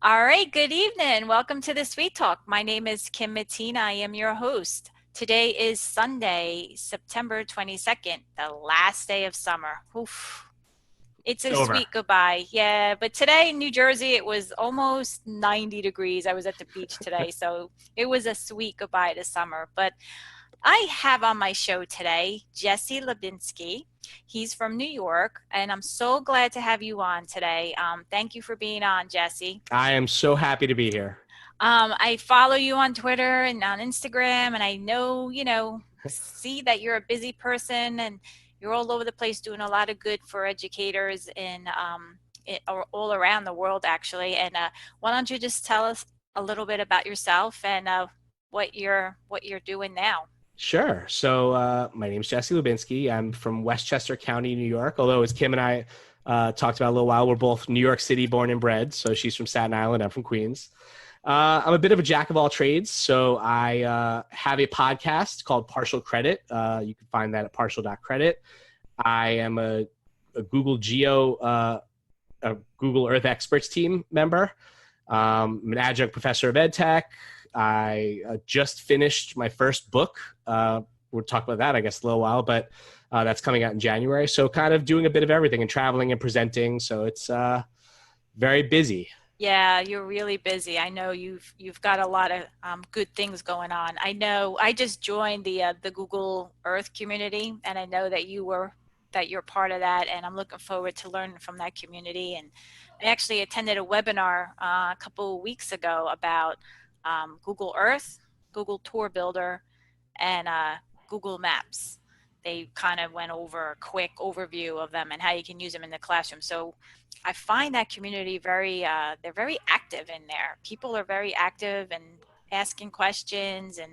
All right, good evening. Welcome to the Sweet Talk. My name is Kim Matina. I am your host. Today is Sunday, September 22nd, the last day of summer. Oof. It's It's a over. sweet goodbye. Yeah, but today in New Jersey, it was almost 90 degrees. I was at the beach today, so it was a sweet goodbye to summer. But I have on my show today Jesse Lubinsky. He's from New York, and I'm so glad to have you on today. Thank you for being on, Jesse. I am so happy to be here. I follow you on Twitter and on Instagram, and I know, see that you're a busy person and you're all over the place doing a lot of good for educators all around the world, actually. And why don't you just tell us a little bit about yourself and what you're doing now? Sure. My name is Jesse Lubinsky. I'm from Westchester County, New York. Although, as Kim and I talked about a little while, we're both New York City born and bred. So she's from Staten Island. I'm from Queens. I'm a bit of a jack of all trades. So I have a podcast called Partial Credit. You can find that at partial.credit. I am a Google Earth Experts team member. I'm an adjunct professor of ed tech. I just finished my first book. We'll talk about that, I guess, a little while, but that's coming out in January. So kind of doing a bit of everything and traveling and presenting. So it's very busy. Yeah, you're really busy. I know you've got a lot of good things going on. I know I just joined the Google Earth community, and I know that you're part of that, and I'm looking forward to learning from that community. And I actually attended a webinar a couple of weeks ago about Google Earth, Google Tour Builder, and Google Maps. They kind of went over a quick overview of them and how you can use them in the classroom. So I find that community they're very active in there. People are very active and asking questions, and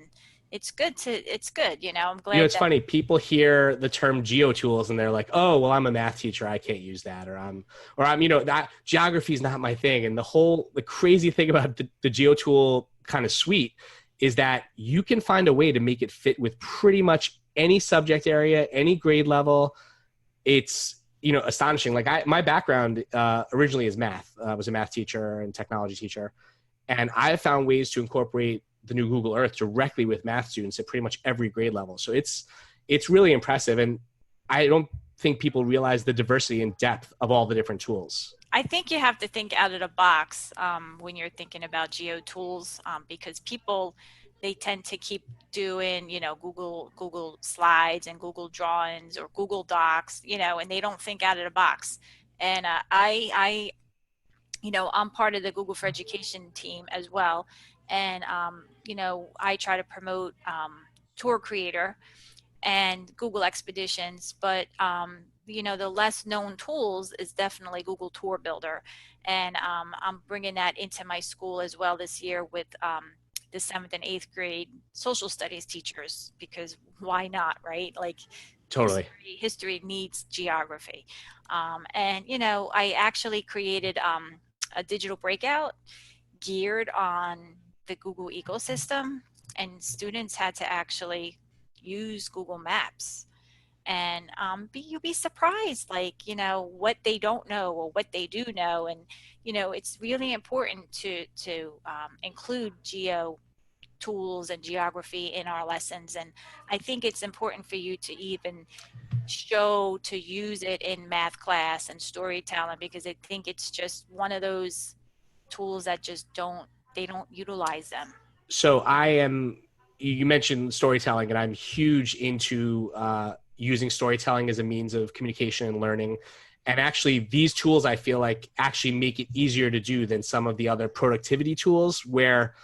it's good. I'm glad It's that. funny. People hear the term Geo Tools and they're like, "Oh, well, I'm a math teacher. I can't use that," that geography is not my thing. And the crazy thing about the Geo Tool kind of suite is that you can find a way to make it fit with pretty much any subject area, any grade level. It's astonishing. Like my background originally is math. I was a math teacher and technology teacher, and I have found ways to incorporate the new Google Earth directly with math students at pretty much every grade level. So it's really impressive, and I don't think people realize the diversity and depth of all the different tools. I think you have to think out of the box when you're thinking about Geo Tools, because people, they tend to keep doing, Google Slides and Google Drawings or Google Docs, and they don't think out of the box. And I'm part of the Google for Education team as well, and I try to promote Tour Creator and Google Expeditions, but the less known tools is definitely Google Tour Builder, and I'm bringing that into my school as well this year with the 7th and 8th grade social studies teachers, because why not, right? Like Totally. history needs geography, and I actually created a digital breakout geared on the Google ecosystem, and students had to actually use Google Maps. And you'll be surprised, like, what they don't know or what they do know. And, it's really important to include geo tools and geography in our lessons. And I think it's important for you to even show to use it in math class and storytelling, because I think it's just one of those tools that just they don't utilize them. So I am. You mentioned storytelling, and I'm huge into using storytelling as a means of communication and learning. And actually, these tools I feel like actually make it easier to do than some of the other productivity tools, where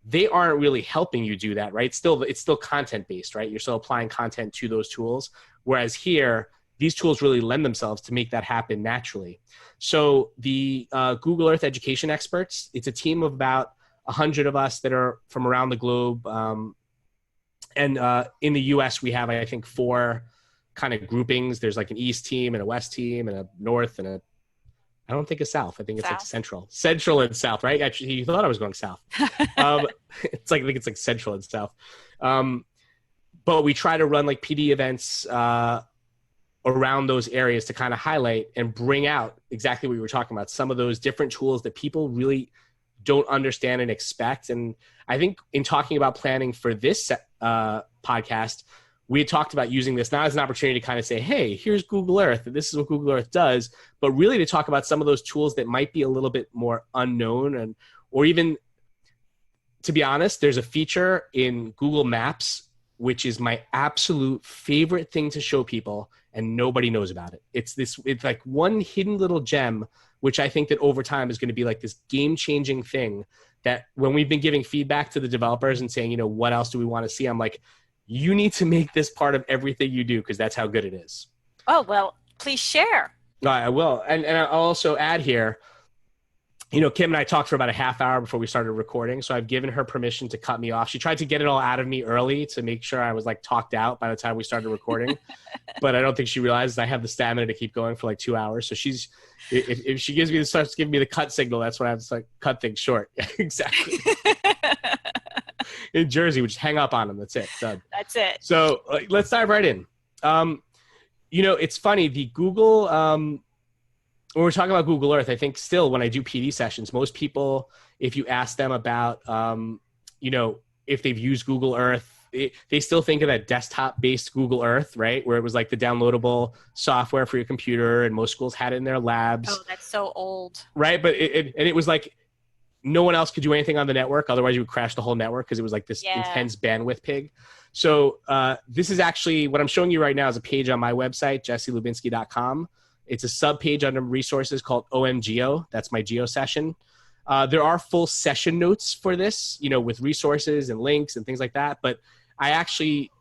they aren't really helping you do that, right? It's still content based, right? You're still applying content to those tools. Whereas here, these tools really lend themselves to make that happen naturally. So the Google Earth Education Experts, it's a team of about 100 of us that are from around the globe. And in the US, we have, I think, four kind of groupings. There's like an East team and a West team and a North and I don't think a South. I think it's like South. Central and South, right? Actually, you thought I was going South. Um, I think it's like Central and South. Um, but we try to run like PD events around those areas to kind of highlight and bring out exactly what you were talking about. Some of those different tools that people really don't understand and expect. And I think in talking about planning for this podcast, we had talked about using this not as an opportunity to kind of say, hey, here's Google Earth, and this is what Google Earth does, but really to talk about some of those tools that might be a little bit more unknown, or even, to be honest, there's a feature in Google Maps, which is my absolute favorite thing to show people, and nobody knows about it. It's like one hidden little gem, which I think that over time is going to be like this game-changing thing that when we've been giving feedback to the developers and saying, what else do we want to see? I'm like, you need to make this part of everything you do because that's how good it is. Oh, well, please share. I will. And I'll also add here, Kim and I talked for about a half hour before we started recording. So I've given her permission to cut me off. She tried to get it all out of me early to make sure I was like talked out by the time we started recording. But I don't think she realizes I have the stamina to keep going for like 2 hours. So if she starts giving me the cut signal, that's when I have to like cut things short. Exactly. In Jersey, we just hang up on them. That's it. Done. That's it. So let's dive right in. It's funny, the Google, when we're talking about Google Earth, I think still when I do PD sessions, most people, if you ask them about, if they've used Google Earth, they still think of that desktop-based Google Earth, right? Where it was like the downloadable software for your computer, and most schools had it in their labs. Oh, that's so old. Right, but it was like no one else could do anything on the network. Otherwise, you would crash the whole network because it was like this intense bandwidth pig. So this is actually what I'm showing you right now is a page on my website, jesselubinsky.com. It's a sub page under resources called OMGeo. That's my Geo session. There are full session notes for this, with resources and links and things like that. But I actually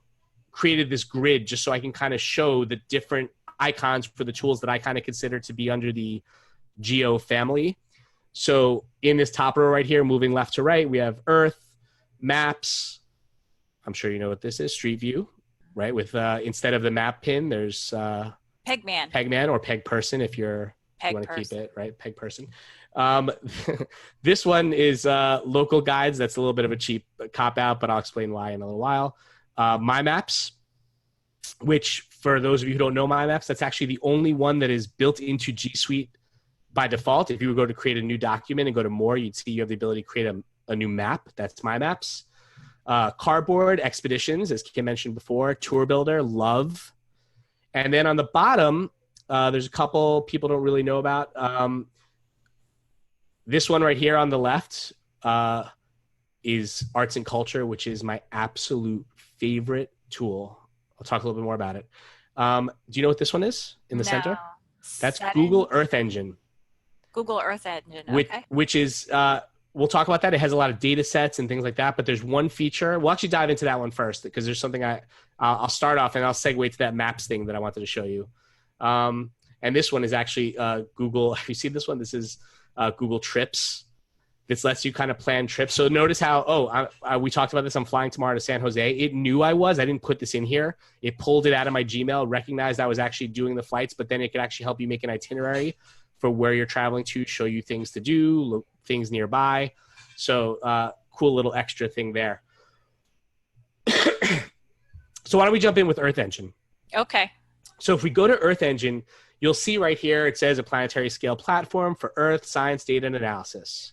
created this grid just so I can kind of show the different icons for the tools that I kind of consider to be under the Geo family. So in this top row right here, moving left to right, we have Earth, Maps. I'm sure you know what this is, Street View, right? With instead of the map pin, there's Pegman or Peg Person if you want to keep it, right? Peg Person. This one is local guides. That's a little bit of a cheap cop out, but I'll explain why in a little while. My Maps, which for those of you who don't know My Maps, that's actually the only one that is built into G Suite by default. If you would go to create a new document and go to more, you'd see you have the ability to create a new map. That's My Maps. Cardboard, Expeditions, as Kim mentioned before, Tour Builder, Love. And then on the bottom, there's a couple people don't really know about. This one right here on the left is Arts and Culture, which is my absolute favorite tool. I'll talk a little bit more about it. Do you know what this one is in the center? That's Google Earth Engine. Google Earth Engine, okay. Which is, we'll talk about that. It has a lot of data sets and things like that, but there's one feature. We'll actually dive into that one first because there's something I'll start off and I'll segue to that maps thing that I wanted to show you. And this one is actually Google. Have you seen this one? This is Google Trips. This lets you kind of plan trips. So notice how, we talked about this. I'm flying tomorrow to San Jose. It knew I didn't put this in here. It pulled it out of my Gmail, recognized I was actually doing the flights, but then it could actually help you make an itinerary for where you're traveling to, show you things to do, things nearby. So cool little extra thing there. So why don't we jump in with Earth Engine? Okay. So if we go to Earth Engine, you'll see right here, it says a planetary scale platform for Earth science data and analysis.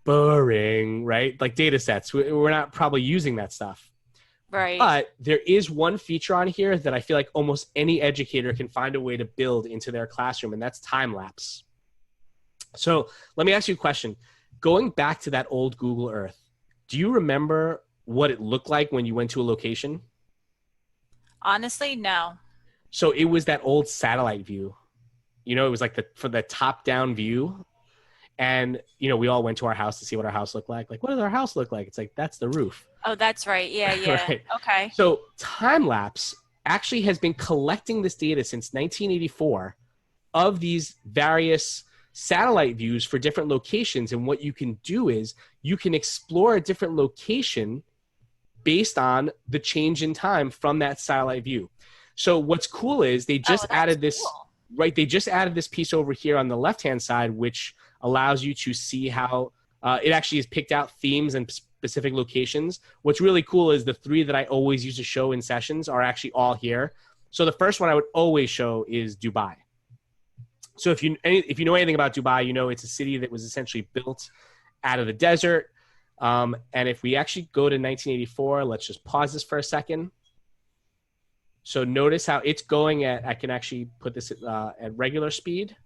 Boring, right? Like data sets. We're not probably using that stuff. Right. But there is one feature on here that I feel like almost any educator can find a way to build into their classroom, and that's Timelapse. So let me ask you a question. Going back to that old Google Earth, do you remember what it looked like when you went to a location? Honestly, no. So it was that old satellite view. It was like for the top-down view. And, we all went to our house to see what our house looked like. Like, what does our house look like? It's like, that's the roof. Oh, that's right. Yeah. Right. Okay. So Timelapse actually has been collecting this data since 1984 of these various satellite views for different locations. And what you can do is you can explore a different location based on the change in time from that satellite view. So what's cool is they just added this, cool. Right? They just added this piece over here on the left-hand side, which allows you to see how it actually has picked out themes and specific locations. What's really cool is the three that I always use to show in sessions are actually all here. So the first one I would always show is Dubai. So if you know anything about Dubai, it's a city that was essentially built out of the desert. And if we actually go to 1984, let's just pause this for a second. So notice how it's going at, I can actually put this at regular speed.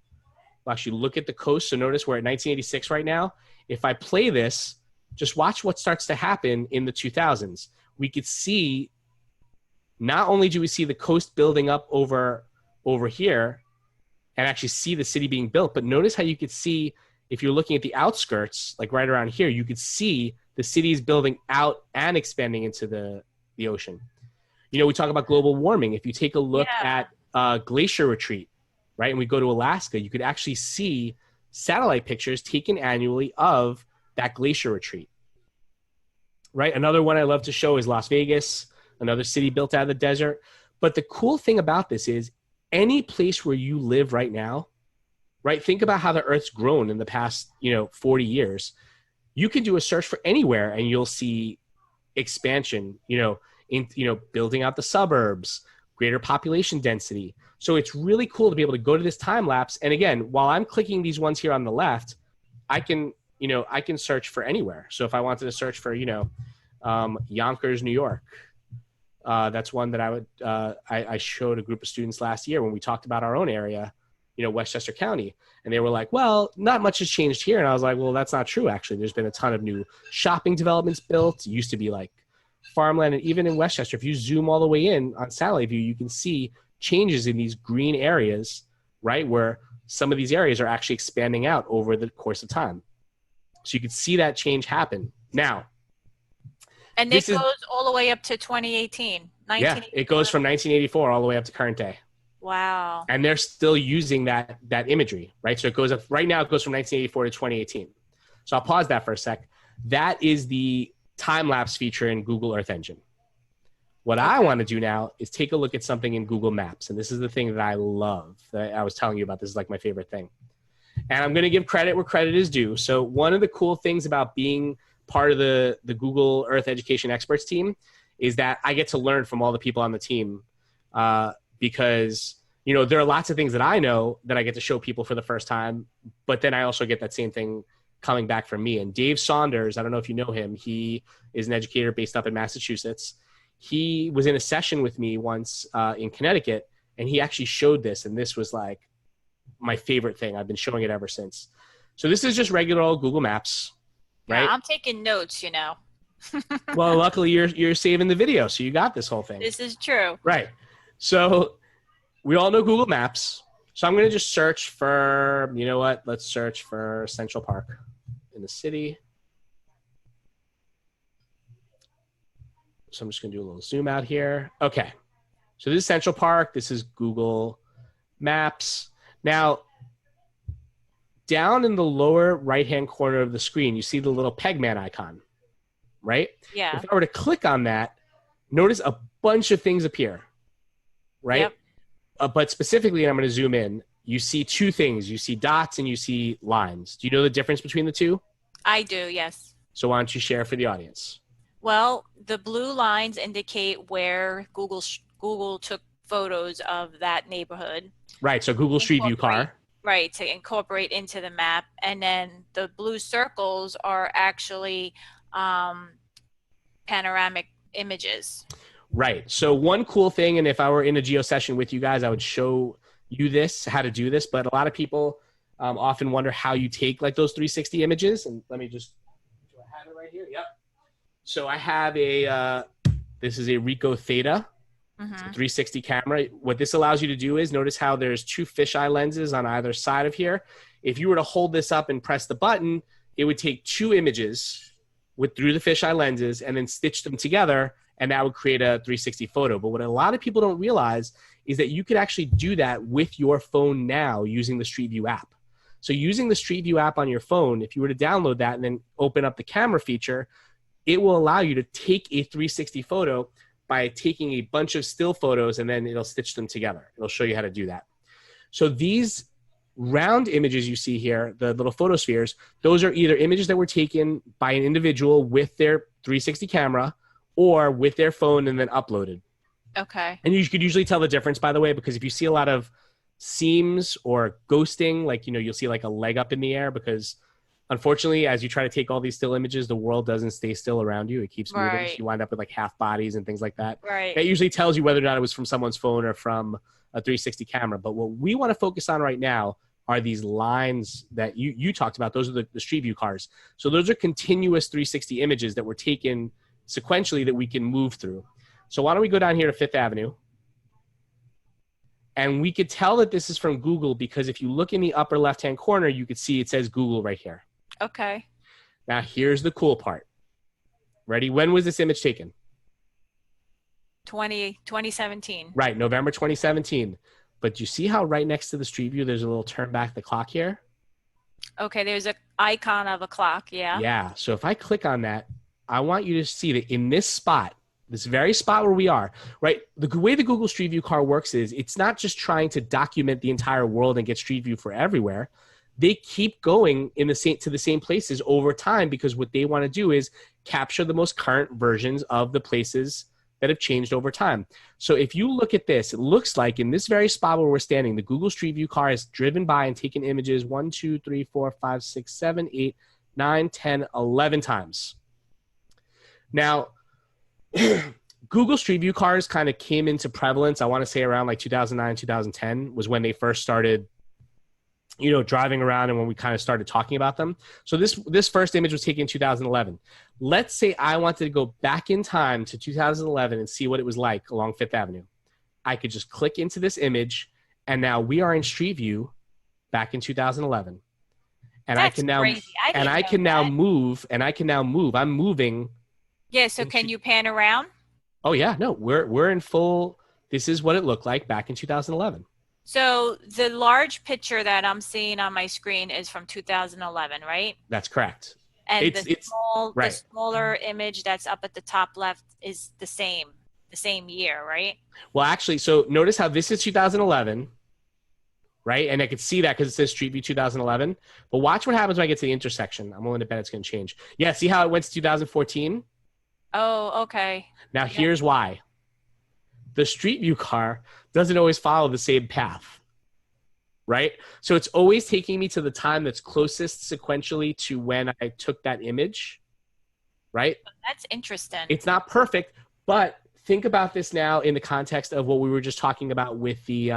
We'll actually look at the coast. So notice we're at 1986 right now. If I play this, just watch what starts to happen in the 2000s. We could see, not only do we see the coast building up over here and actually see the city being built, but notice how you could see, if you're looking at the outskirts, like right around here, you could see the cities building out and expanding into the ocean. You know, we talk about global warming. If you take a look at glacier retreat, right, and we go to Alaska, you could actually see satellite pictures taken annually of that glacier retreat, right? Another one I love to show is Las Vegas, another city built out of the desert. But the cool thing about this is any place where you live right now, right? Think about how the Earth's grown in the past, 40 years. You can do a search for anywhere and you'll see expansion, building out the suburbs, greater population density. So it's really cool to be able to go to this time lapse. And again, while I'm clicking these ones here on the left, I can search for anywhere. So if I wanted to search for, Yonkers, New York, that's one that I showed a group of students last year when we talked about our own area, Westchester County. And they were like, well, not much has changed here. And I was like, well, that's not true. Actually, there's been a ton of new shopping developments built. It used to be like farmland. And even in Westchester, if you zoom all the way in on satellite view, you can see changes in these green areas, right? Where some of these areas are actually expanding out over the course of time. So you can see that change happen. Now, and it goes all the way up to 2018. Yeah, it goes from 1984 all the way up to current day. Wow. And they're still using that imagery, right? So it goes up, right now it goes from 1984 to 2018. So I'll pause that for a sec. That is the time-lapse feature in Google Earth Engine. What I want to do now is take a look at something in Google Maps. And this is the thing that I love, that I was telling you about. This is like my favorite thing. And I'm going to give credit where credit is due. So one of the cool things about being part of the Google Earth Education Experts team is that I get to learn from all the people on the team because, there are lots of things that I know that I get to show people for the first time, but then I also get that same thing coming back from me. And Dave Saunders, I don't know if you know him, he is an educator based up in Massachusetts. He was in a session with me once in Connecticut, and he actually showed this, and this was like my favorite thing. I've been showing it ever since. So this is just regular old Google Maps, right? Yeah, I'm taking notes, Well, luckily you're saving the video, so you got this whole thing. This is true. Right. So we all know Google Maps. So I'm going to just search for, let's search for Central Park in the city. So I'm just going to do a little zoom out here. Okay. So this is Central Park. This is Google Maps. Now, down in the lower right-hand corner of the screen, you see the little Pegman icon, right? Yeah. If I were to click on that, notice a bunch of things appear, right? Yep. But specifically, and I'm going to zoom in, you see two things. You see dots and you see lines. Do you know the difference between the two? I do, yes. So why don't you share for the audience? Well, the blue lines indicate where Google took photos of that neighborhood. Right, so Google Street View car. Right, to incorporate into the map. And then the blue circles are actually panoramic images. Right. So one cool thing, and if I were in a geo session with you guys, I would show you this, how to do this. But a lot of people often wonder how you take like those 360 images. And let me just, do I have it right here? Yep. So I have this is a Ricoh Theta. It's a 360 camera. What this allows you to do is notice how there's two fisheye lenses on either side of here. If you were to hold this up and press the button, it would take two images through the fisheye lenses and then stitch them together, and that would create a 360 photo. But what a lot of people don't realize is that you could actually do that with your phone now using the Street View app. So using the Street View app on your phone, if you were to download that and then open up the camera feature, it will allow you to take a 360 photo by taking a bunch of still photos, and then it'll stitch them together. It'll show you how to do that. So these round images you see here, the little photospheres, those are either images that were taken by an individual with their 360 camera or with their phone and then uploaded. Okay. And you could usually tell the difference, by the way, because if you see a lot of seams or ghosting, like, you'll see like a leg up in the air because Unfortunately, as you try to take all these still images, the world doesn't stay still around you. It keeps moving. So Right. you wind up with like half bodies and things like that. Right. That usually tells you whether or not it was from someone's phone or from a 360 camera. But what we want to focus on right now are these lines that you talked about. Those are the Street View cars. So those are continuous 360 images that were taken sequentially that we can move through. So why don't we go down here to Fifth Avenue? And we could tell that this is from Google because if you look in the upper left-hand corner, you could see it says Google right here. Okay. Now, here's the cool part. Ready? When was this image taken? 2017. Right, November 2017. But you see how right next to the Street View, there's a little turn back the clock here? Okay, there's an icon of a clock, yeah. Yeah, so if I click on that, I want you to see that in this spot, this very spot where we are, right? The way the Google Street View car works is it's not just trying to document the entire world and get Street View for everywhere. They keep going to the same places over time because what they want to do is capture the most current versions of the places that have changed over time. So if you look at this, it looks like in this very spot where we're standing, the Google Street View car has driven by and taken images 1, 2, 3, 4, 5, 6, 7, 8, 9, 10, 11 times. Now, Google Street View cars kind of came into prevalence, I want to say around like 2009, 2010 was when they first started, you know, driving around and when we kind of started talking about them. So this first image was taken in 2011. Let's say I wanted to go back in time to 2011 and see what it was like along Fifth Avenue. I could just click into this image and now we are in Street View back in 2011. And That's I can now crazy. move. I'm moving. Yeah, so can you pan around? Oh yeah, no, we're in full. This is what it looked like back in 2011. So the large picture that I'm seeing on my screen is from 2011, right? That's correct. And the right. smaller image that's up at the top left is the same year, right? Well, actually, so notice how this is 2011, right? And I could see that because it says Street View 2011. But watch what happens when I get to the intersection. I'm willing to bet it's going to change. Yeah, see how it went to 2014? Oh, okay. Now, here's why. The Street View car doesn't always follow the same path, right? So it's always taking me to the time that's closest sequentially to when I took that image, right? That's interesting. It's not perfect, but think about this now in the context of what we were just talking about with the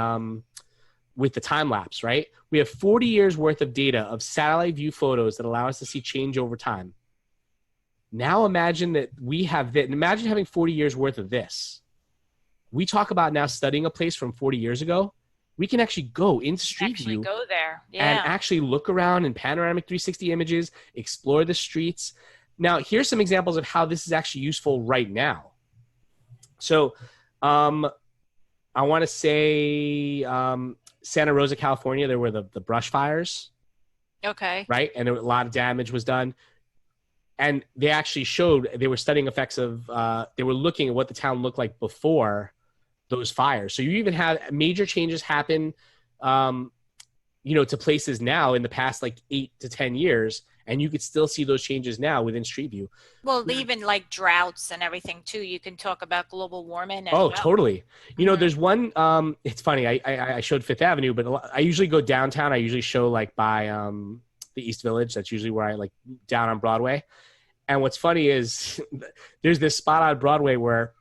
time lapse, right? We have 40 years worth of data of satellite view photos that allow us to see change over time. Now imagine that we have that. Imagine having 40 years worth of this. We talk about now studying a place from 40 years ago. We can actually go into Street View go there. Yeah. and actually look around in panoramic 360 images, explore the streets. Now, here's some examples of how this is actually useful right now. So I want to say Santa Rosa, California, there were the brush fires. Okay. Right? And a lot of damage was done. And they actually showed, they were studying effects of, they were looking at what the town looked like before those fires. So you even have major changes happen, you know, to places now in the past like 8 to 10 years. And you could still see those changes now within Street View. Well, even like droughts and everything too. You can talk about global warming. Totally. You know, there's one, it's funny. I showed Fifth Avenue, but I usually go downtown. I usually show like by the East Village. That's usually where I like down on Broadway. And what's funny is there's this spot on Broadway where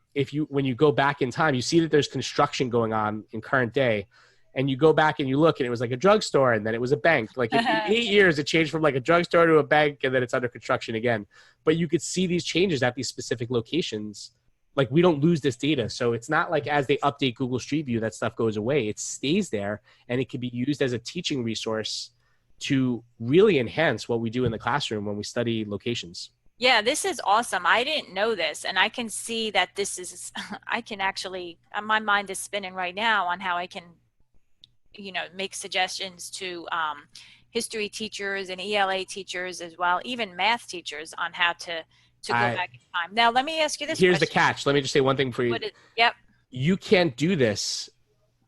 when you go back in time, you see that there's construction going on in current day. And you go back and you look and it was like a drugstore and then it was a bank. Like in 8 years, it changed from like a drugstore to a bank and then it's under construction again. But you could see these changes at these specific locations. Like we don't lose this data. So it's not like as they update Google Street View, that stuff goes away. It stays there and it can be used as a teaching resource to really enhance what we do in the classroom when we study locations. Yeah, this is awesome. I didn't know this. And I can see that this is, I can actually, my mind is spinning right now on how I can, you know, make suggestions to history teachers and ELA teachers as well, even math teachers on how to go back in time. Now, let me ask you this Here's question. the catch. Let me just say one thing for you. Yep. You can't do this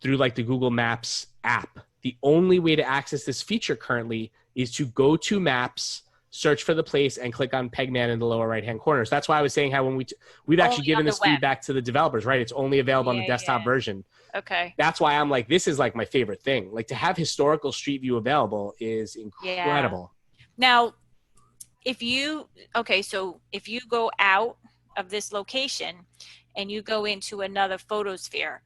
through like the Google Maps app. The only way to access this feature currently is to go to Maps, search for the place, and click on Pegman in the lower right-hand corner. So that's why I was saying how when we've actually given this feedback to the developers, right? It's only available on the desktop version. Okay. That's why I'm like, this is like my favorite thing. Like to have historical Street View available is incredible. Now, if you, okay, so if you go out of this location and you go into another photosphere,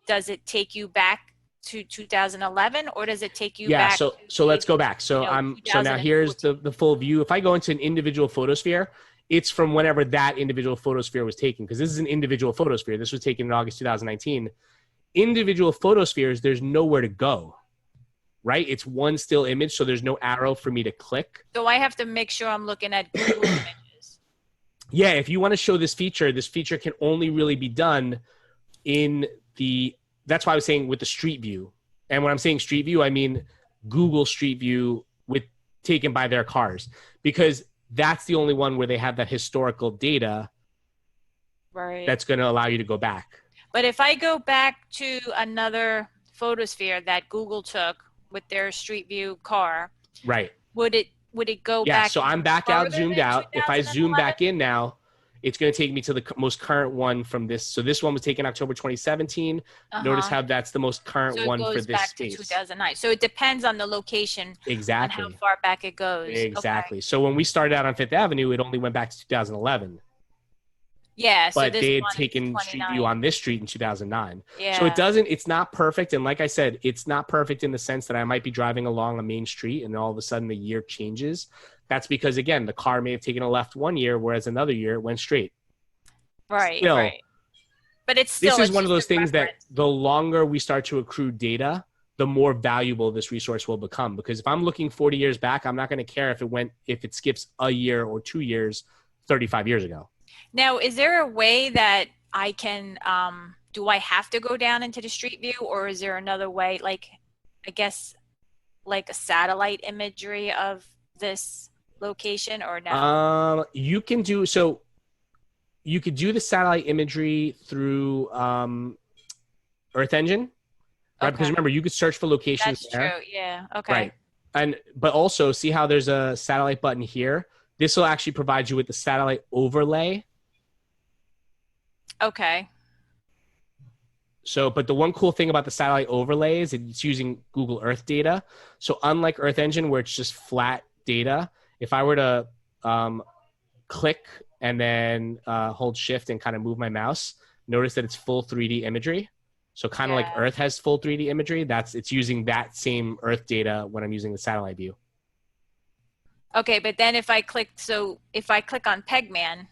does it take you back to 2011 or does it take you Yeah, back so to let's go maybe, back. So so now here's 2014? the full view. If I go into an individual photosphere, it's from whenever that individual photosphere was taken, because this is an individual photosphere. This was taken in August 2019. Individual photospheres, there's nowhere to go, right? It's one still image, so there's no arrow for me to click. So I have to make sure I'm looking at Google Images. Yeah, if you want to show this feature can only really be done in the, that's why I was saying with the street view. And when I'm saying street view, I mean Google Street View with taken by their cars, because that's the only one where they have that historical data Right. that's going to allow you to go back. But if I go back to another photosphere that Google took with their Street View car, Right. would it go Yeah, back so I'm back out, further zoomed than out. If I zoom 2011? back in now, it's going to take me to the most current one from this. So this one was taken October 2017. Notice how that's the most current So it one for goes this back to space. 2009. So it depends on the location and how Exactly. far back it goes. Exactly. Okay. So when we started out on Fifth Avenue, it only went back to 2011. Yeah, so But this they had one is taken Street 29. View on this street in 2009. Yeah. So it's not perfect. And like I said, it's not perfect in the sense that I might be driving along a main street and all of a sudden the year changes. That's because, again, the car may have taken a left one year, whereas another year it went straight. Right, Still, right. But it's still, this is it's one of just those a things that reference. the longer we start to accrue data, the more valuable this resource will become. Because if I'm looking 40 years back, I'm not going to care if it skips a year or 2 years 35 years ago. Now, is there a way that I can, do I have to go down into the Street View, or is there another way, like, I guess, like a satellite imagery of this location, or no? You can do so. You could do the satellite imagery through Earth Engine, right? Because remember, you could search for locations That's there. true. Yeah. Okay. Right. But also see how there's a satellite button here. This will actually provide you with the satellite overlay. Okay. So, but the one cool thing about the satellite overlay is it's using Google Earth data. So unlike Earth Engine, where it's just flat data, if I were to click and then hold shift and kind of move my mouse, notice that it's full 3D imagery. So kind of like Earth has full 3D imagery, it's using that same Earth data when I'm using the satellite view. Okay, but then if I click on Pegman,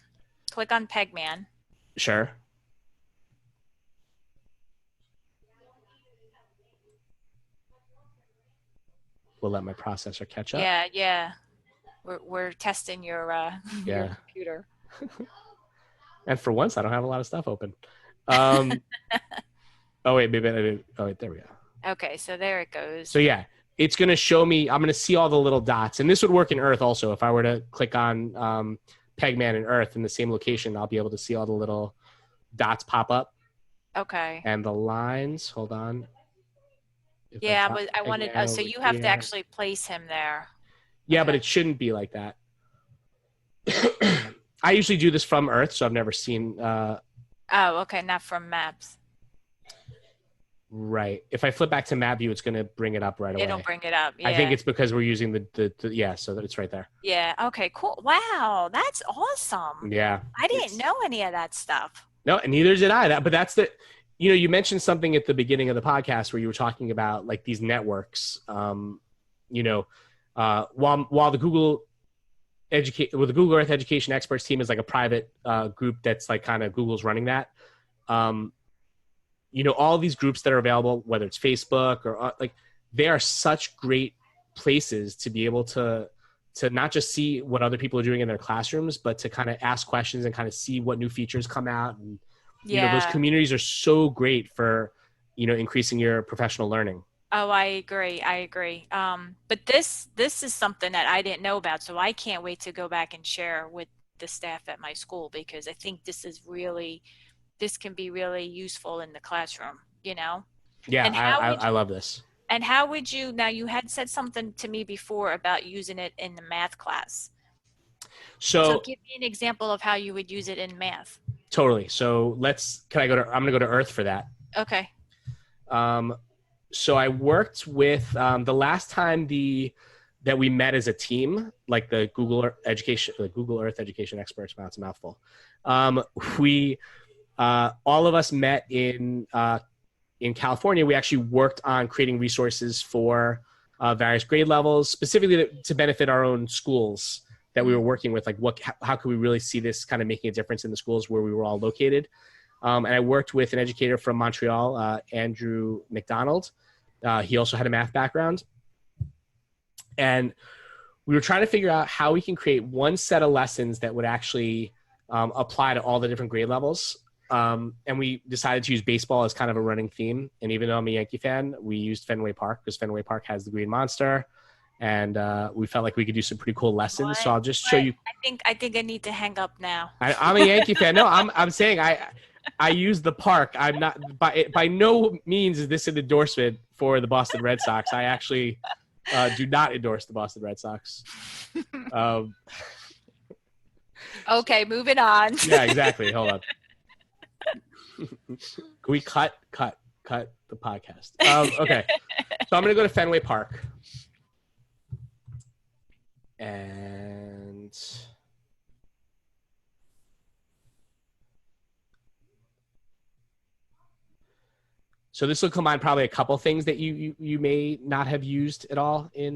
Sure. We'll let my processor catch up. Yeah, yeah. We're testing your your computer. And for once, I don't have a lot of stuff open. Oh wait, maybe. Oh wait, there we go. Okay, so there it goes. So yeah, it's going to show me. I'm going to see all the little dots, and this would work in Earth also. If I were to click on Pegman in Earth in the same location, I'll be able to see all the little dots pop up. Okay. And the lines. Hold on. Yeah, but I wanted. Oh, so you have to actually place him there. Yeah, but it shouldn't be like that. I usually do this from Earth, so I've never seen. Oh, okay, not from maps. Right. If I flip back to map view, it's going to bring it up right away. It'll bring it up. Yeah. I think it's because we're using the yeah, so that it's right there. Yeah. Okay. Cool. Wow, that's awesome. Yeah. I didn't know any of that stuff. No, and neither did I. But that's the, you mentioned something at the beginning of the podcast where you were talking about like these networks. While the Google the Google Earth Education Experts team is like a private group that's like kind of Google's running that. All these groups that are available, whether it's Facebook or like, they are such great places to be able to not just see what other people are doing in their classrooms, but to kind of ask questions and kind of see what new features come out. And, those communities are so great for, increasing your professional learning. Oh, I agree. But this is something that I didn't know about, so I can't wait to go back and share with the staff at my school, because I think this can be really useful in the classroom, Yeah, I love this. And how would you, now you had said something to me before about using it in the math class. So give me an example of how you would use it in math. Totally. So I'm going to go to Earth for that. Okay. So I worked with, the last time the that we met as a team, like the Google Earth education experts. Wow, it's a mouthful. We all of us met in California. We actually worked on creating resources for various grade levels, specifically to benefit our own schools that we were working with. Like, how could we really see this kind of making a difference in the schools where we were all located? And I worked with an educator from Montreal, Andrew McDonald. He also had a math background. And we were trying to figure out how we can create one set of lessons that would actually apply to all the different grade levels. And we decided to use baseball as kind of a running theme. And even though I'm a Yankee fan, we used Fenway Park because Fenway Park has the Green Monster. And we felt like we could do some pretty cool lessons. So I'll just show you. I think I need to hang up now. I'm a Yankee fan. No, I'm saying I use the park. I'm not by no means is this an endorsement for the Boston Red Sox. I actually do not endorse the Boston Red Sox. Okay, moving on. Yeah, exactly. Hold on. Can we cut the podcast? Okay. So I'm going to go to Fenway Park. And so this will combine probably a couple things that you may not have used at all in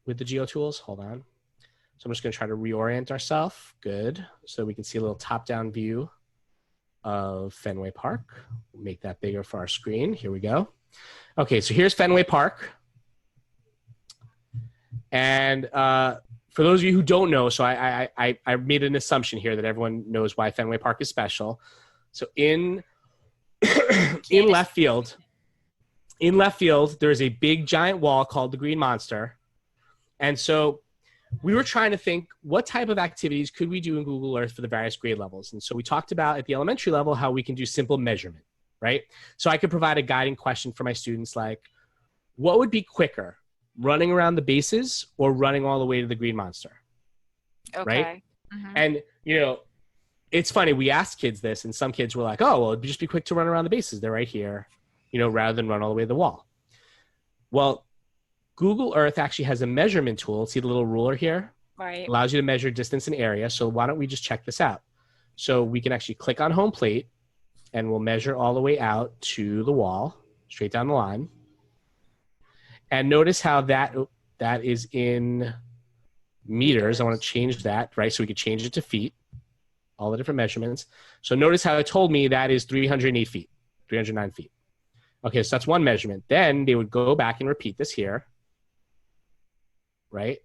with the Geo Tools. Hold on. So I'm just going to try to reorient ourselves. Good. So we can see a little top-down view of Fenway Park. We'll make that bigger for our screen. Here we go. Okay, so here's Fenway Park. And for those of you who don't know, so I made an assumption here that everyone knows why Fenway Park is special. So in left field, there's a big giant wall called the Green Monster. And so we were trying to think, what type of activities could we do in Google Earth for the various grade levels? And so we talked about at the elementary level how we can do simple measurement, right? So I could provide a guiding question for my students like, what would be quicker, running around the bases or running all the way to the Green Monster? Okay. Right? Mm-hmm. And, you know, it's funny, we asked kids this, and some kids were like, oh, well, it'd just be quick to run around the bases. They're right here, you know, rather than run all the way to the wall. Well, Google Earth actually has a measurement tool. See the little ruler here? Right. Allows you to measure distance and area. So why don't we just check this out? So we can actually click on home plate, and we'll measure all the way out to the wall, straight down the line. And notice how that is in meters. I want to change that, right? So we could change it to feet, all the different measurements. So notice how it told me that is 308 feet, 309 feet. Okay, so that's one measurement. Then they would go back and repeat this here, right?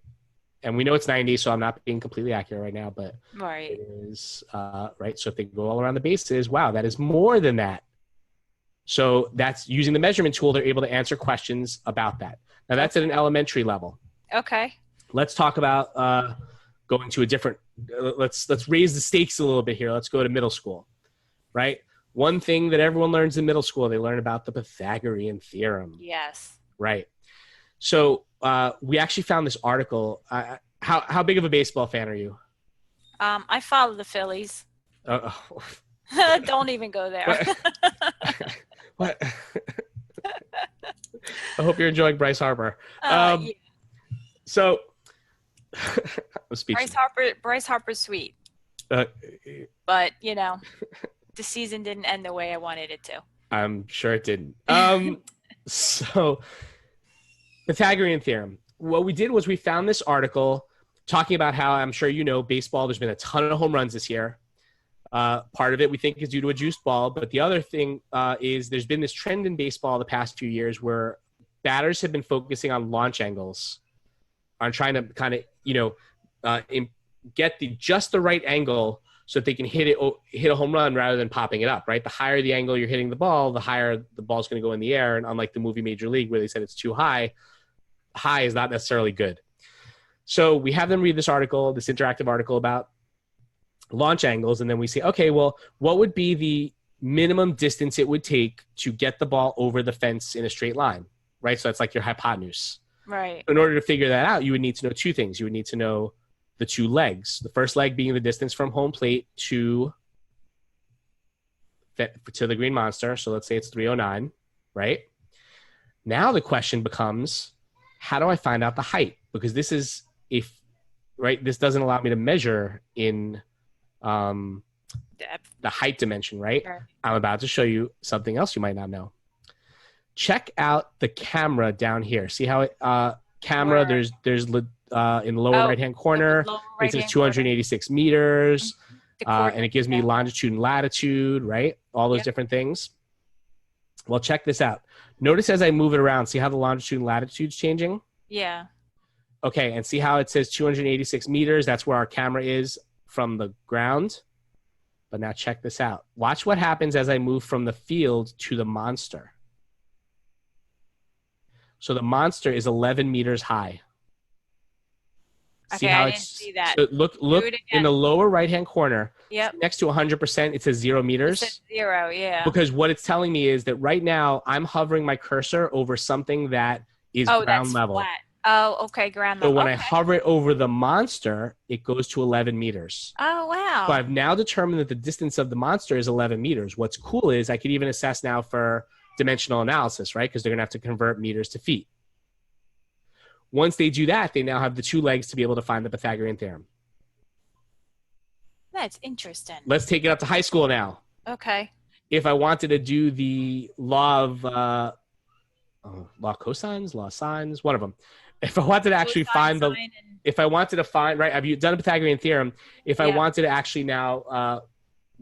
And we know it's 90, so I'm not being completely accurate right now, but right. It is, right? So if they go all around the bases, wow, that is more than that. So that's using the measurement tool, they're able to answer questions about that. Now that's at an elementary level. Okay. Let's talk about going to a different, let's raise the stakes a little bit here. Let's go to middle school, right? One thing that everyone learns in middle school, they learn about the Pythagorean theorem. Yes. Right. So we actually found this article. How big of a baseball fan are you? I follow the Phillies. Don't even go there. What? I hope you're enjoying Bryce Harper. Yeah. So, Bryce Harper's sweet, but you know, the season didn't end the way I wanted it to. I'm sure it didn't. So, Pythagorean theorem. What we did was we found this article talking about how, I'm sure you know, baseball. There's been a ton of home runs this year. Part of it we think is due to a juiced ball, but the other thing is there's been this trend in baseball the past few years where batters have been focusing on launch angles, on trying to kind of, you know, get just the right angle so that they can hit a home run rather than popping it up, right? The higher the angle you're hitting the ball, the higher the ball's going to go in the air. And unlike the movie Major League where they said it's too high, high is not necessarily good. So we have them read this article, this interactive article about launch angles, and then we say, okay, well, what would be the minimum distance it would take to get the ball over the fence in a straight line, right? So that's like your hypotenuse. Right. In order to figure that out, you would need to know two things. You would need to know the two legs. The first leg being the distance from home plate to the Green Monster. So let's say it's 309, right? Now the question becomes, how do I find out the height? Because this is right, this doesn't allow me to measure in Depth. the height dimension, right? Right. I'm about to show you something else you might not know. Check out the camera down here. See how it, camera, Where? there's in the lower right-hand corner, Lower it says right-hand 286 meters, corner. and it gives me longitude and latitude, right? All those Yep. different things. Well, check this out. Notice as I move it around, see how the longitude and latitude's changing? Yeah. Okay, and see how it says 286 meters? That's where our camera is from the ground. But now check this out. Watch what happens as I move from the field to the monster. So the monster is 11 meters high. Okay, I didn't see that. So look in the lower right-hand corner. Yep. Next to 100%, it says 0 meters. It says 0, yeah. Because what it's telling me is that right now I'm hovering my cursor over something that is ground level. Flat. Oh, okay, ground So level. when I hover it over the monster, it goes to 11 meters. Oh, wow. So I've now determined that the distance of the monster is 11 meters. What's cool is I could even assess now for dimensional analysis, right? Because they're going to have to convert meters to feet. Once they do that, they now have the 2 legs to be able to find the Pythagorean theorem. That's interesting. Let's take it up to high school now. Okay. If I wanted to do the law of law cosines, law sines, one of them. If I wanted to actually find if I wanted to find, right, have you done a Pythagorean theorem? If I wanted to actually now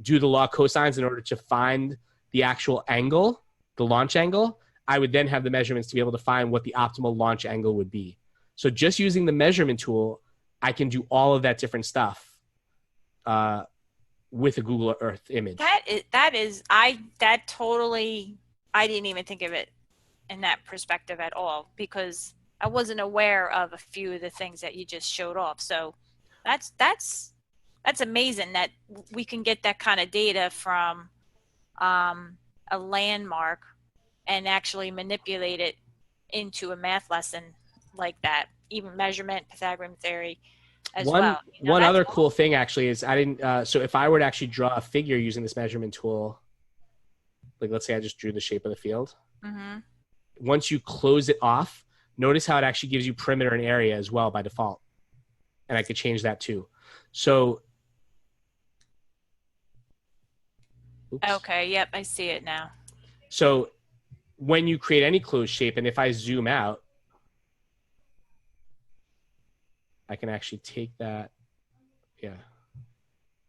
do the law of cosines in order to find the actual angle, the launch angle, I would then have the measurements to be able to find what the optimal launch angle would be. So just using the measurement tool, I can do all of that different stuff with a Google Earth image. I didn't even think of it in that perspective at all, because I wasn't aware of a few of the things that you just showed off. So that's amazing that we can get that kind of data from a landmark and actually manipulate it into a math lesson like that. Even measurement, Pythagorean theory as well. One other cool thing actually is I didn't, so if I were to actually draw a figure using this measurement tool, like let's say I just drew the shape of the field. Mm-hmm. Once you close it off, notice how it actually gives you perimeter and area as well by default. And I could change that too. So. Oops. Okay, yep, I see it now. So when you create any closed shape, and if I zoom out, I can actually take that. Yeah.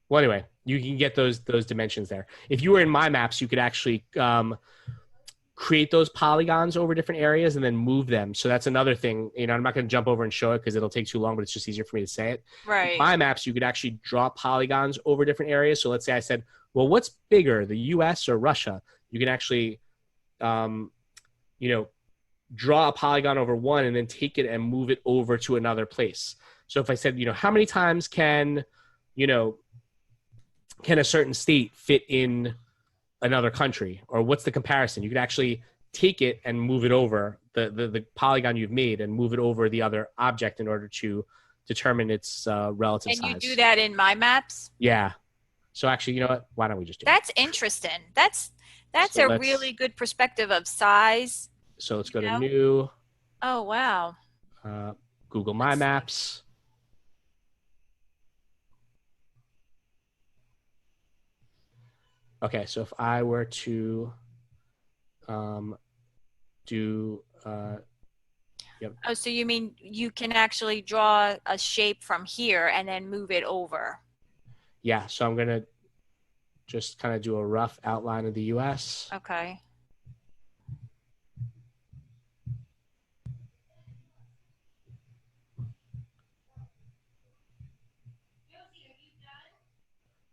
Well, anyway, you can get those dimensions there. If you were in My Maps, you could actually create those polygons over different areas and then move them. So that's another thing. You know, I'm not going to jump over and show it because it'll take too long, but it's just easier for me to say it. Right. In My Maps, you could actually draw polygons over different areas. So let's say I said, well, what's bigger, the US or Russia? You can actually, draw a polygon over one and then take it and move it over to another place. So if I said, how many times can a certain state fit in another country, or what's the comparison? You could actually take it and move it over the polygon you've made and move it over the other object in order to determine its relative size. And you do that in My Maps? Yeah. So actually, you know what? Why don't we just do That's interesting. That's a really good perspective of size. So let's go to New. Oh, wow. Google My Maps. Okay, so if I were to do, yep. Oh, so you mean you can actually draw a shape from here and then move it over? Yeah, so I'm going to just kind of do a rough outline of the U.S. Okay.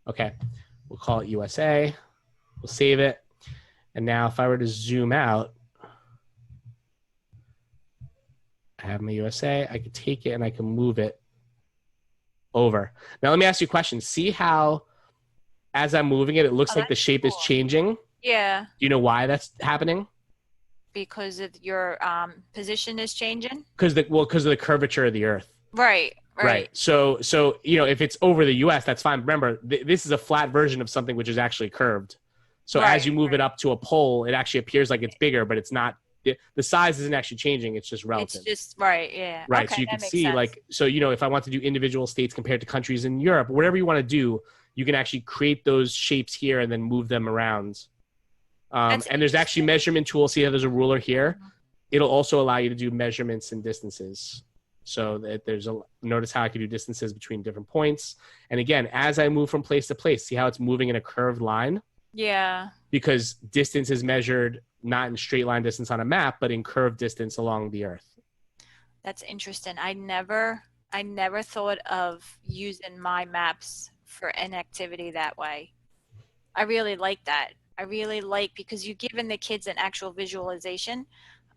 Okay, we'll call it USA. We'll save it. And now if I were to zoom out, I have my USA. I could take it and I can move it over. Now let me ask you a question. See how as I'm moving it, it looks like the shape is changing? Yeah. Do you know why that's happening? Because of your position is changing? Because of the curvature of the Earth. Right. So if it's over the U.S., that's fine. Remember, this is a flat version of something which is actually curved. So as you move it up to a pole, it actually appears like it's bigger, but it's not the size isn't actually changing. It's just relative. It's just right. Yeah. Right. So Okay, you can that makes see sense. like, so, if I want to do individual states compared to countries in Europe, whatever you want to do, you can actually create those shapes here and then move them around. That's And there's actually interesting. measurement tools. See how there's a ruler here. Mhm. It'll also allow you to do measurements and distances. So that notice how I can do distances between different points. And again, as I move from place to place, see how it's moving in a curved line? Yeah. Because distance is measured not in straight line distance on a map, but in curved distance along the earth. That's interesting. I never thought of using my maps for an activity that way. I really like that. I really like because you're giving the kids an actual visualization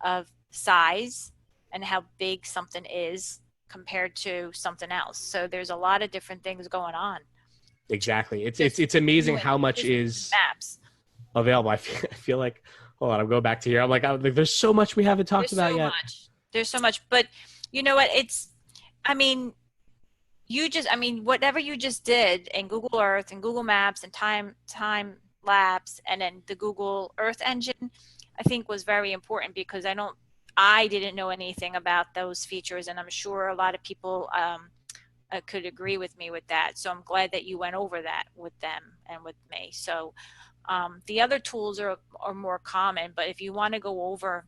of size and how big something is compared to something else. So there's a lot of different things going on. Exactly. Just It's amazing viewing, how much just viewing is maps. available. I feel like, hold on, I'm going back to here. I'm like, there's so much we haven't talked There's about so yet. much. There's so much. But you know what? I mean, whatever you just did in Google Earth and Google Maps and time lapse and then the Google Earth engine, I think was very important because I didn't know anything about those features, and I'm sure a lot of people could agree with me with that. So I'm glad that you went over that with them and with me. So the other tools are more common, but if you want to go over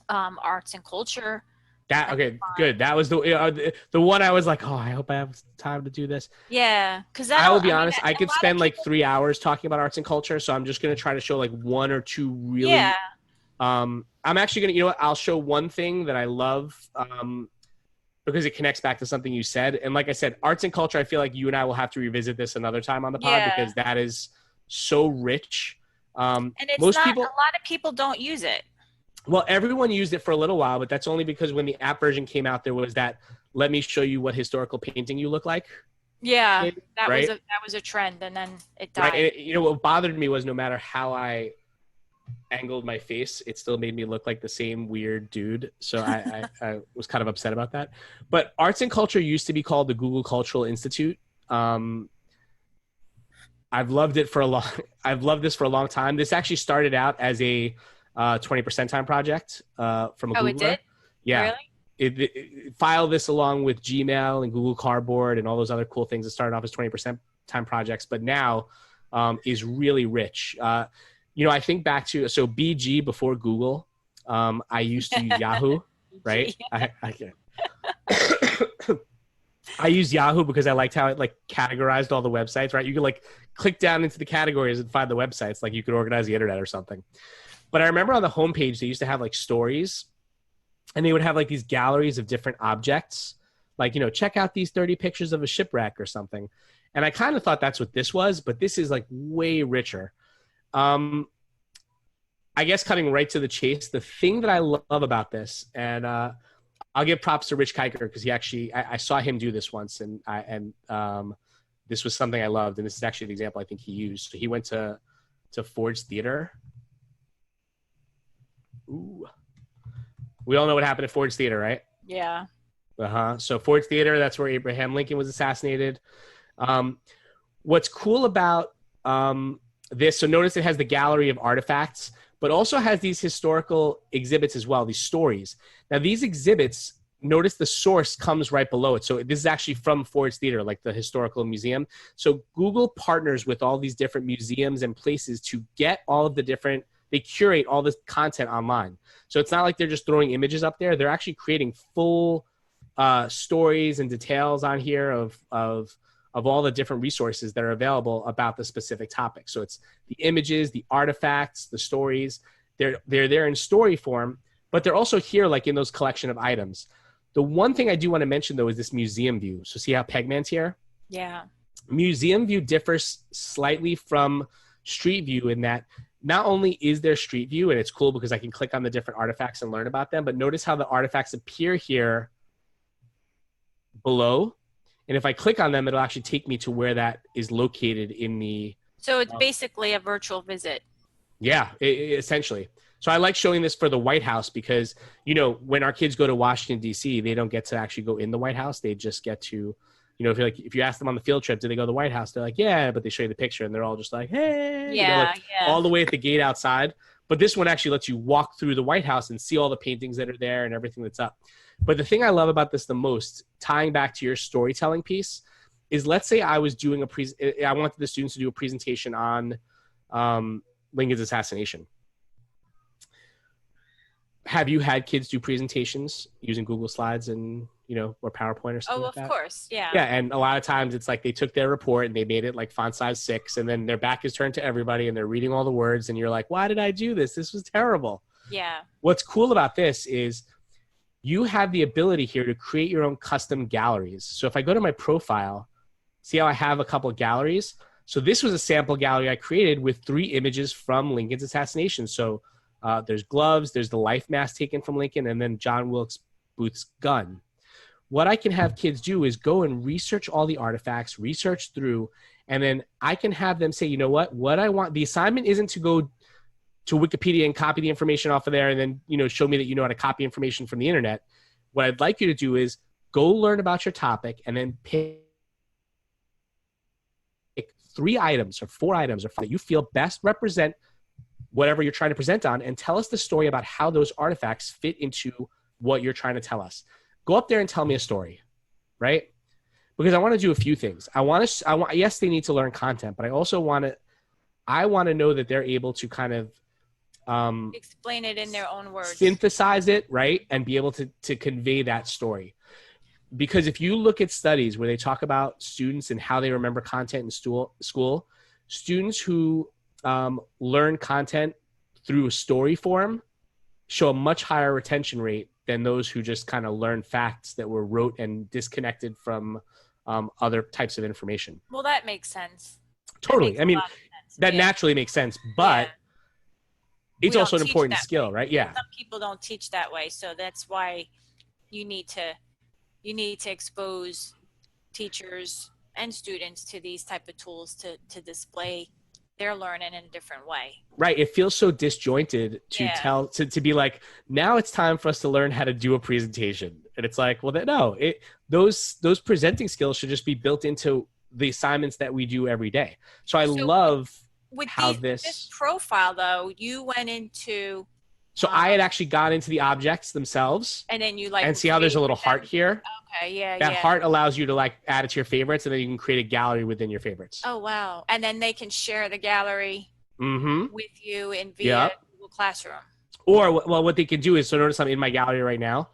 arts and culture, That that's okay, fine. good. That was the one I was like, oh, I hope I have time to do this. Yeah, because I will that'll, be I mean, honest, I a could lot of spend like people, 3 hours talking about arts and culture, so I'm just gonna try to show like one or two yeah, really. I'm actually gonna, I'll show one thing that I love, because it connects back to something you said. And like I said, arts and culture, I feel like you and I will have to revisit this another time on the pod yeah. because that is so rich. And it's Most not, a people, lot of people don't use it. well, everyone used it for a little while, but that's only because when the app version came out, there was that let me show you what historical painting you look like. Yeah, Right. that was a trend, and then it Right. died. And what bothered me was no matter how I angled my face, it still made me look like the same weird dude. So I was kind of upset about that. But arts and culture used to be called the Google Cultural Institute. Um, I've loved it for a long. I've loved this for a long time. This actually started out as a 20% time project from a Oh, it Googler. did? Yeah, Really? file this along with Gmail and Google Cardboard and all those other cool things that started off as 20% time projects, but now is really rich. I think back to BG before Google. I used to use Yahoo, right? Gee. I can't. I used Yahoo because I liked how it like categorized all the websites, right? You could like click down into the categories and find the websites, like you could organize the internet or something. But I remember on the homepage, they used to have like stories and they would have like these galleries of different objects, like, check out these 30 pictures of a shipwreck or something. And I kind of thought that's what this was, but this is like way richer. I guess cutting right to the chase, the thing that I love about this, and I'll give props to Rich Kiker because he actually, I saw him do this once, and this was something I loved, and this is actually the example I think he used. So he went to Ford's Theater. Ooh, we all know what happened at Ford's Theater, right? Yeah. So Ford's Theater, that's where Abraham Lincoln was assassinated. What's cool about this, so notice it has the gallery of artifacts, but also has these historical exhibits as well, these stories. Now, these exhibits, notice the source comes right below it. So this is actually from Ford's Theater, like the historical museum. So Google partners with all these different museums and places to get all of the different, they curate all this content online. So it's not like they're just throwing images up there. They're actually creating full stories and details on here of all the different resources that are available about the specific topic. So it's the images, the artifacts, the stories. They're there in story form, but they're also here like in those collection of items. The one thing I do want to mention though is this museum view. So see how Pegman's here? Yeah. Museum view differs slightly from street view in that not only is there street view, and it's cool because I can click on the different artifacts and learn about them, but notice how the artifacts appear here below. And if I click on them, it'll actually take me to where that is located in the. So it's basically a virtual visit. Yeah, essentially. So I like showing this for the White House because, when our kids go to Washington, D.C., they don't get to actually go in the White House. They just get to, if you ask them on the field trip, do they go to the White House? They're like, yeah, but they show you the picture and they're all just like, hey, Yeah, yeah. all the way at the gate outside. But this one actually lets you walk through the White House and see all the paintings that are there and everything that's up. But the thing I love about this the most, tying back to your storytelling piece, is let's say I was doing I wanted the students to do a presentation on Lincoln's assassination. Have you had kids do presentations using Google Slides and, or PowerPoint or something like that? Oh, of course. Yeah. Yeah. And a lot of times it's like they took their report and they made it like font size 6, and then their back is turned to everybody and they're reading all the words. And you're like, why did I do this? This was terrible. Yeah. What's cool about this is you have the ability here to create your own custom galleries. So if I go to my profile, see how I have a couple of galleries? So this was a sample gallery I created with 3 images from Lincoln's assassination. So there's gloves, there's the life mask taken from Lincoln, and then John Wilkes Booth's gun. What I can have kids do is go and research all the artifacts, research through, and then I can have them say, you know what I want, the assignment isn't to go to Wikipedia and copy the information off of there and then, show me that you know how to copy information from the internet. What I'd like you to do is go learn about your topic and then pick 3 items or 4 items or 5 that you feel best represent whatever you're trying to present on, and tell us the story about how those artifacts fit into what you're trying to tell us. Go up there and tell me a story, right? Because I want to do a few things. Yes, they need to learn content, but I also want to know that they're able to kind of explain it in their own words, synthesize it, right? And be able to convey that story. Because if you look at studies where they talk about students and how they remember content in school, students who learn content through a story form show a much higher retention rate than those who just kind of learn facts that were rote and disconnected from other types of information. Well, that makes sense. Totally. I mean, that naturally makes sense, but it's also an important skill, right? Yeah. Some people don't teach that way. So that's why you need to expose teachers and students to these type of tools to display their learning in a different way. Right. It feels so disjointed to be like, now it's time for us to learn how to do a presentation. And it's like, well, no, those presenting skills should just be built into the assignments that we do every day. So I love how this profile though, you went into. So I had actually gone into the objects themselves. And then you and see how there's a little heart here. Okay, yeah, that heart allows you to add it to your favorites, and then you can create a gallery within your favorites. Oh, wow. And then they can share the gallery with you via Google Classroom. Or, well, what they can do is, so notice I'm in my gallery right now.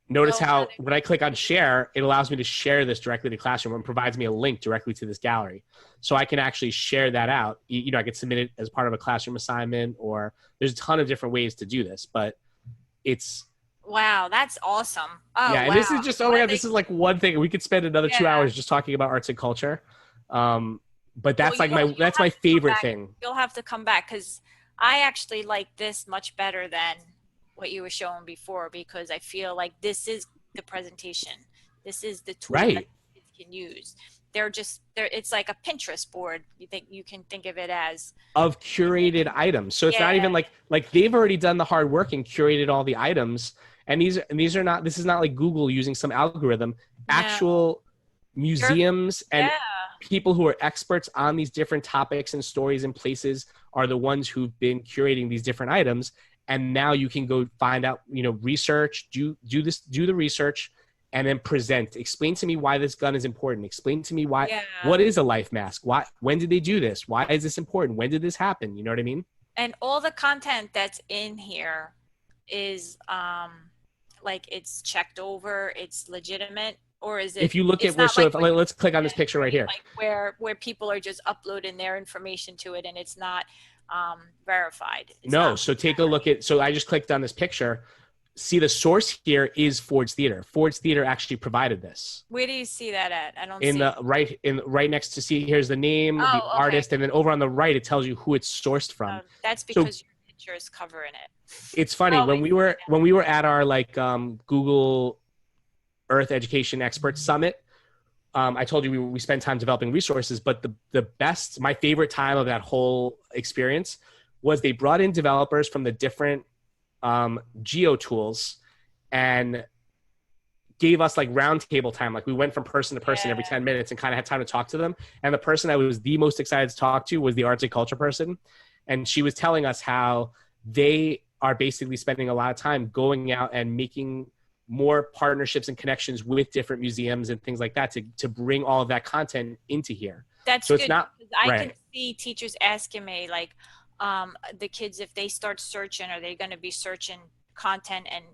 Notice how when I click on share, it allows me to share this directly to Classroom and provides me a link directly to this gallery. So I can actually share that out. I could submit it as part of a classroom assignment, or there's a ton of different ways to do this, but it's... Wow, that's awesome. Oh, yeah, and this is just, this is like one thing. We could spend another 2 hours just talking about arts and culture. But that's that's my favorite thing. You'll have to come back because I actually like this much better than what you were showing before, because I feel like this is the presentation. This is the tool that kids can use. It's like a Pinterest board. You can think of it as of curated items. So it's not even like they've already done the hard work and curated all the items. And this is not like Google using some algorithm. No. Actual museums and people who are experts on these different topics and stories and places are the ones who've been curating these different items. And now you can go find out, research, do the research, and then present. Explain to me why this gun is important. Explain to me what is a life mask? When did they do this? Why is this important? When did this happen? You know what I mean? And all the content that's in here is it's checked over, it's legitimate, or is it? If you look at let's click on this picture right here. Like where people are just uploading their information to it and it's not verified. So take a look at, I just clicked on this picture. See, the source here is Ford's Theater. Ford's Theater actually provided this. Where do you see that at? I don't see it. Right next to here's the name, the artist, and then over on the right it tells you who it's sourced from. That's because your picture is covering it. It's funny when we were at our Google Earth Education Experts Summit. I told you we spent time developing resources, but my favorite time of that whole experience was they brought in developers from the different Geo Tools and gave us round table time. We went from person to person every 10 minutes and kind of had time to talk to them. And the person I was the most excited to talk to was the arts and culture person. And she was telling us how they are basically spending a lot of time going out and making more partnerships and connections with different museums and things like that to bring all of that content into here. That's So it's good, not because I can right. see teachers asking me, like, the kids, if they start searching, are they going to be searching content and,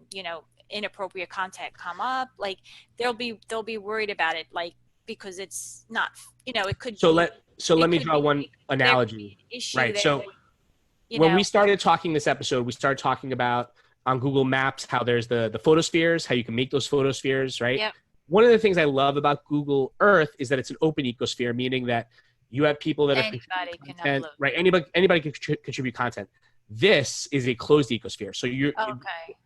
inappropriate content come up? Like, they'll be worried about it, like, because it's not, it could So be, let it me could draw be, one there could be analogy. an issue Right. there, So you when know. we started talking this episode, we started talking about on Google Maps how there's the photospheres, how you can make those photospheres, right? Yep. One of the things I love about Google Earth is that it's an open ecosphere, meaning that you have people that are contributing Anybody can content, upload. right? Anybody can contribute content. This is a closed ecosphere. So Okay.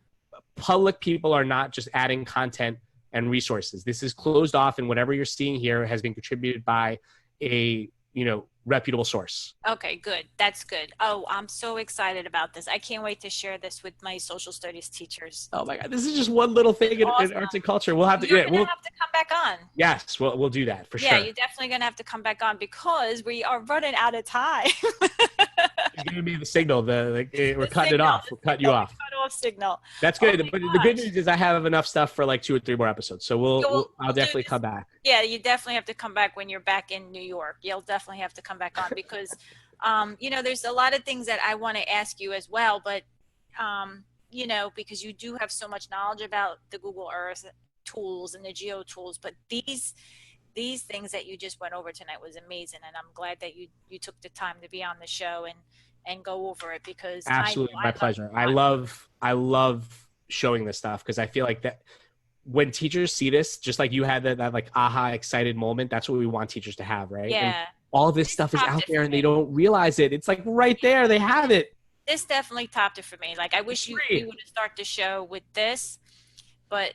public people are not just adding content and resources. This is closed off, and whatever you're seeing here has been contributed by a reputable source. Okay, good. That's good. Oh, I'm so excited about this. I can't wait to share this with my social studies teachers. Oh my God, this is just one little It's thing in arts awesome. and culture. We'll have to, You're yeah, gonna have to come back on. yes, we'll do that for Yeah, sure. you're definitely gonna have to come back on because we are running out of time. You're giving me the signal. We're cutting it Signal, off. We're cutting you off. cut off signal. That's Oh good. my But the good gosh. news is I have enough stuff for like 2 or 3 more episodes. So Yeah, I'll we'll do definitely this. come back. Yeah, you definitely have to come back when you're back in New York. You'll definitely have to come back on because, there's a lot of things that I want to ask you as well, but, because you do have so much knowledge about the Google Earth tools and the Geo tools, but these things that you just went over tonight was amazing, and I'm glad that you took the time to be on the show and go over it because Absolutely, my I love pleasure. I love showing this stuff because I feel like that when teachers see this, just like you had that like aha excited moment, that's what we want teachers to have, right? And yeah. all this stuff is Topped out it there for and they me. don't realize it. It's like right there, they have it. This definitely topped it for me. Like I It's wish we free. would have started the show with this, but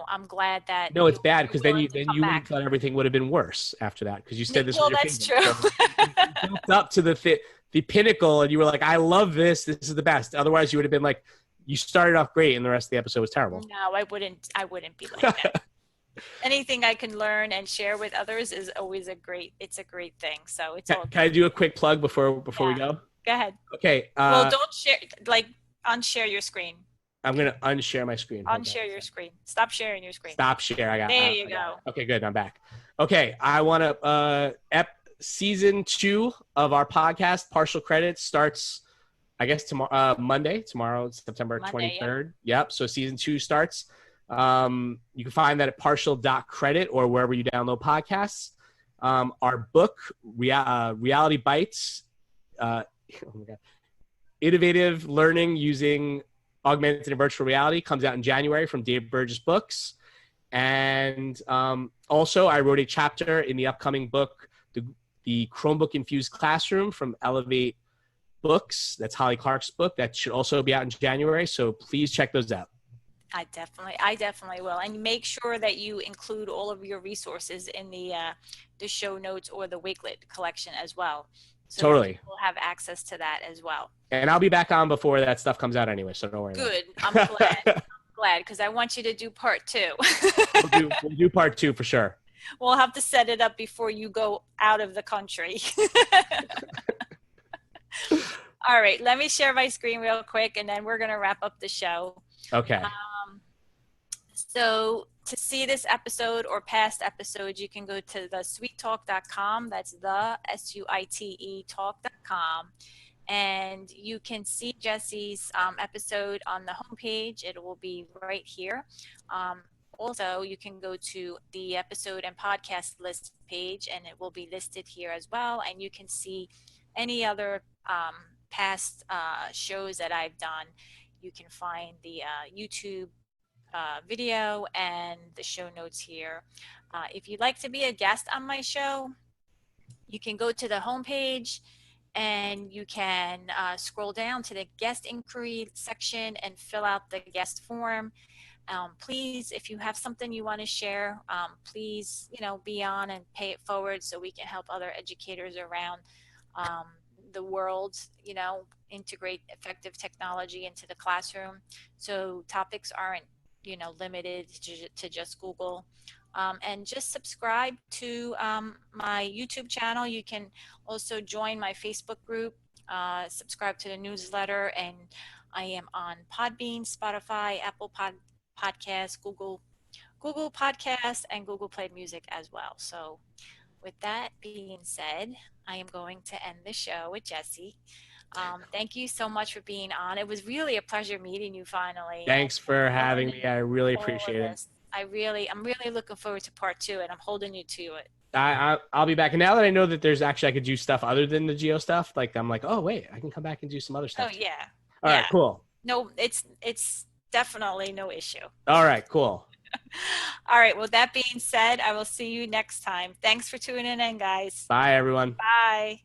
I'm glad that No, it's bad you're because willing to then come you would have back. thought everything would have been worse after that because you said this was Well, your that's favorite. true. So you built up to the pinnacle and you were like, I love this. This is the best. Otherwise, you would have been like, you started off great and the rest of the episode was terrible. No, I wouldn't. I wouldn't be like that. Anything I can learn and share with others is always it's a great thing. So it's all Can I do a quick plug before we yeah. go? Go ahead. Okay. Well, don't share, like, unshare your screen. I'm gonna unshare my screen. Unshare your screen. Stop sharing your screen. Stop share. There you go. Okay, good. I'm back. Okay, I want to. Season 2 of our podcast, Partial Credits, starts. I guess tomorrow, Monday. Tomorrow, September 23rd. Yep. So season 2 starts. You can find that at partial.credit or wherever you download podcasts. Our book, Reality Bites, oh my God, Innovative Learning Using Augmented and Virtual Reality, comes out in January from Dave Burgess Books. And also, I wrote a chapter in the upcoming book, the Chromebook Infused Classroom from Elevate Books. That's Holly Clark's book. That should also be out in January. So please check those out. I definitely will. And make sure that you include all of your resources in the show notes or the Wakelet collection as well. So Totally. We'll have access to that as well. And I'll be back on before that stuff comes out anyway, so don't worry. Good. I'm glad. I'm glad because I want you to do part 2. We'll do part 2 for sure. We'll have to set it up before you go out of the country. All right, let me share my screen real quick and then we're going to wrap up the show. Okay. So to see this episode or past episodes, you can go to the suitetalk.com. That's the SUITE talk.com. And you can see Jesse's episode on the homepage. It will be right here. Also, you can go to the episode and podcast list page, and it will be listed here as well. And you can see any other past shows that I've done. You can find the YouTube video and the show notes here. If you'd like to be a guest on my show, you can go to the homepage and you can scroll down to the guest inquiry section and fill out the guest form. Please, if you have something you want to share, please, be on and pay it forward so we can help other educators around the world, integrate effective technology into the classroom. So topics aren't, limited to just Google. And just subscribe to my YouTube channel. You can also join my Facebook group, Subscribe to the newsletter, and I am on Podbean, Spotify, Apple Podcasts, Google Podcasts, and Google Play Music as well. So with that being said, I am going to end the show with Jesse. Thank you so much for being on. It was really a pleasure meeting you finally and Thanks for having learning me. I really all of appreciate it. this. I'm really looking forward to part two, and I'm holding you to it. I'll be back. And now that I know that there's actually I could do stuff other than the geo stuff, like I'm like, oh wait, I can come back and do some other Oh stuff too. yeah, All right, yeah. cool. No, it's definitely no issue. All right, cool. All right. Well, that being said, I will see you next time. Thanks for tuning in, guys. Bye, everyone. Bye.